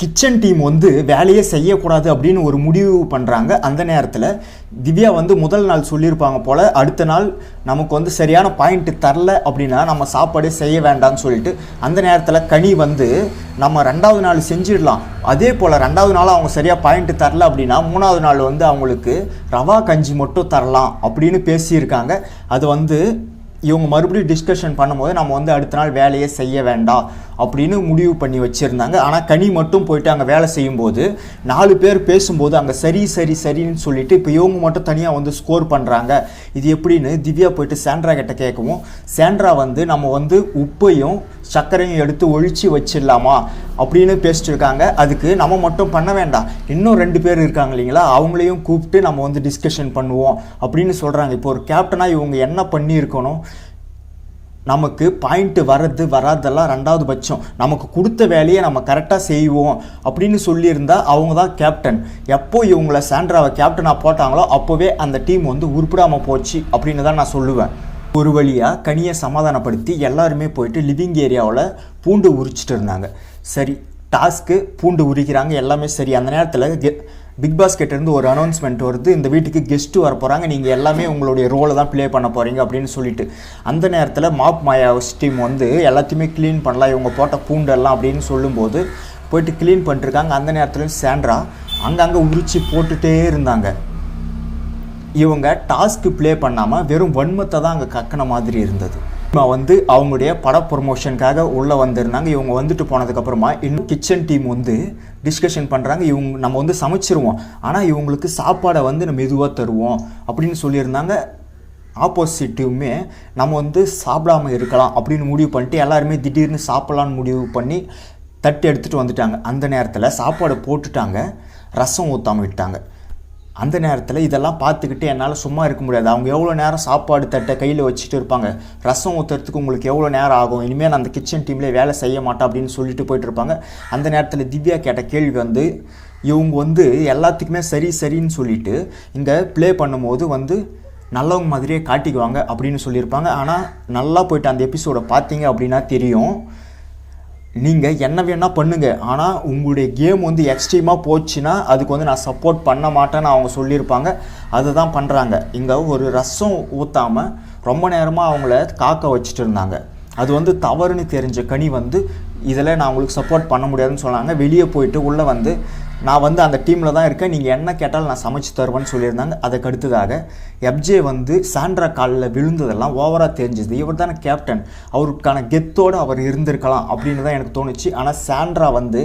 Kitchen team வந்து வேலையே செய்யக்கூடாது அப்படின்னு ஒரு முடிவு பண்ணுறாங்க. அந்த நேரத்தில் திவ்யா வந்து முதல் நாள் சொல்லியிருப்பாங்க போல், அடுத்த நாள் நமக்கு வந்து சரியான பாயிண்ட்டு தரல அப்படின்னா நம்ம சாப்பாடே செய்ய வேண்டாம்னு சொல்லிட்டு, அந்த நேரத்தில் கனி வந்து நம்ம 2வது நாள் செஞ்சிடலாம், அதே போல் 2வது நாள் அவங்க சரியாக பாயிண்ட்டு தரல அப்படின்னா 3வது நாள் வந்து அவங்களுக்கு ரவா கஞ்சி மட்டும் தரலாம் அப்படின்னு பேசியிருக்காங்க. அது வந்து இவங்க மறுபடியும் டிஸ்கஷன் பண்ணும்போது நம்ம வந்து அடுத்த நாள் வேலையே செய்ய வேண்டாம் அப்படின்னு முடிவு பண்ணி வச்சுருந்தாங்க. ஆனால் கனி மட்டும் போயிட்டு அங்கே வேலை செய்யும்போது 4 பேர் பேசும்போது அங்கே சரின்னு சொல்லிட்டு இப்போ இவங்க மட்டும் தனியாக வந்து ஸ்கோர் பண்ணுறாங்க. இது எப்படின்னு திவ்யா போயிட்டு சாண்ட்ரா கிட்ட கேட்கவும், சாண்ட்ரா வந்து நம்ம வந்து உப்பையும் சர்க்கரையும் எடுத்து ஒழிச்சு வச்சிடலாமா அப்படின்னு பேசிட்டு இருக்காங்க. அதுக்கு நம்ம மட்டும் பண்ண வேண்டாம், இன்னும் 2 பேர் இருக்காங்க இல்லைங்களா, அவங்களையும் கூப்பிட்டு நம்ம வந்து டிஸ்கஷன் பண்ணுவோம் அப்படின்னு சொல்கிறாங்க. இப்போ ஒரு கேப்டனாக இவங்க என்ன பண்ணியிருக்கணும், நமக்கு பாயிண்ட்டு வராதெல்லாம் 2வது பட்சம், நமக்கு கொடுத்த வேலையை நம்ம கரெக்டாக செய்வோம் அப்படின்னு சொல்லியிருந்தா அவங்க தான் கேப்டன். எப்போ இவங்கள சாண்ட்ராவை கேப்டனாக போட்டாங்களோ அப்போவே அந்த டீம் வந்து உருப்பிடாமல் போச்சு அப்படின்னு தான் நான் சொல்லுவேன். ஒரு வழியாக கனியை சமாதானப்படுத்தி எல்லாருமே போயிட்டு லிவிங் ஏரியாவில் பூண்டு உரிச்சிட்டு இருந்தாங்க. சரி, டாஸ்க்கு பூண்டு உரிக்கிறாங்க, எல்லாமே சரி. அந்த நேரத்தில் பிக் பாஸ் கிட்டேருந்து ஒரு அனௌன்ஸ்மெண்ட் வருது, இந்த வீட்டுக்கு கெஸ்ட்டு வர போகிறாங்க, நீங்கள் எல்லாமே உங்களுடைய ரோலை தான் ப்ளே பண்ண போகிறீங்க அப்படின்னு சொல்லிட்டு. அந்த நேரத்தில் மாப் மாயா டீம் வந்து எல்லாத்தையுமே க்ளீன் பண்ணலாம் இவங்க போட்ட பூண்டெல்லாம் அப்படின்னு சொல்லும்போது போயிட்டு க்ளீன் பண்ணிட்டுருக்காங்க. அந்த நேரத்தில் சாண்ட்ரா அங்கங்கே உரிச்சு போட்டுகிட்டே இருந்தாங்க. இவங்க டாஸ்க்கு ப்ளே பண்ணாமல் வெறும் வன்மத்தை தான் அங்கே கக்கின மாதிரி இருந்தது. வந்து அவங்களுடைய பட ப்ரொமோஷனுக்காக உள்ளே வந்திருந்தாங்க. இவங்க வந்துட்டு போனதுக்கப்புறமா இன்னும் கிச்சன் டீம் வந்து டிஸ்கஷன் பண்ணுறாங்க. நம்ம வந்து சமைச்சிருவோம், ஆனால் இவங்களுக்கு சாப்பாடை வந்து நம்ம மெதுவாக தருவோம் அப்படின்னு சொல்லியிருந்தாங்க. ஆப்போசிட் டீமுமே நம்ம வந்து சாப்பிடாமல் இருக்கலாம் அப்படின்னு முடிவு பண்ணிட்டு எல்லாருமே திடீர்னு சாப்பிட்லான்னு முடிவு பண்ணி தட்டு எடுத்துகிட்டு வந்துட்டாங்க. அந்த நேரத்தில் சாப்பாடை போட்டுட்டாங்க, ரசம் ஊற்றாமல் விட்டாங்க. அந்த நேரத்தில் இதெல்லாம் பார்த்துக்கிட்டு என்னால் சும்மா இருக்க முடியாது. அவங்க எவ்வளோ நேரம் சாப்பாடு தட்டை கையில் வச்சுட்டு இருப்பாங்க, ரசம் ஊற்றுறதுக்கு உங்களுக்கு எவ்வளோ நேரம் ஆகும், இனிமேல் நான் அந்த கிச்சன் டீம்லேயே வேலை செய்ய மாட்டேன் அப்படின்னு சொல்லிட்டு போயிட்டு இருப்பாங்க. அந்த நேரத்தில் திவ்யா கேட்ட கேள்வி வந்து, இவங்க வந்து எல்லாத்துக்குமே சரின்னு சொல்லிட்டு இங்கே ப்ளே பண்ணும்போது வந்து நல்லவங்க மாதிரியே காட்டிக்குவாங்க அப்படின்னு சொல்லியிருப்பாங்க. ஆனால் நல்லா போயிட்டு அந்த எபிசோடை பார்த்தீங்க அப்படின்னா தெரியும், நீங்கள் என்ன வேணால் பண்ணுங்கள், ஆனால் உங்களுடைய கேம் வந்து எக்ஸ்ட்ரீமாக போச்சுன்னா அதுக்கு வந்து நான் சப்போர்ட் பண்ண மாட்டேன்னு அவங்க சொல்லியிருப்பாங்க. அதுதான் பண்ணுறாங்க. இங்கே ஒரு ரசம் ஊற்றாமல் ரொம்ப நேரமாக அவங்கள காக்க வச்சுட்டு இருந்தாங்க. அது வந்து தவறுன்னு தெரிஞ்ச கனி வந்து இதில் நான் உங்களுக்கு சப்போர்ட் பண்ண முடியாதுன்னு சொன்னாங்க. வெளியே போயிட்டு உள்ளே வந்து நான் வந்து அந்த டீமில் தான் இருக்கேன், நீங்கள் என்ன கேட்டாலும் நான் சமைச்சு தருவேன்னு சொல்லியிருந்தாங்க. அதுக்கு அடுத்ததாக எப்ஜே வந்து சாண்ட்ரா காலில் விழுந்ததெல்லாம் ஓவராக தெரிஞ்சுது. இவர் தானே கேப்டன், அவருக்கான கெத்தோடு அவர் இருந்திருக்கலாம் அப்படின்னு தான் எனக்கு தோணுச்சு. ஆனால் சாண்ட்ரா வந்து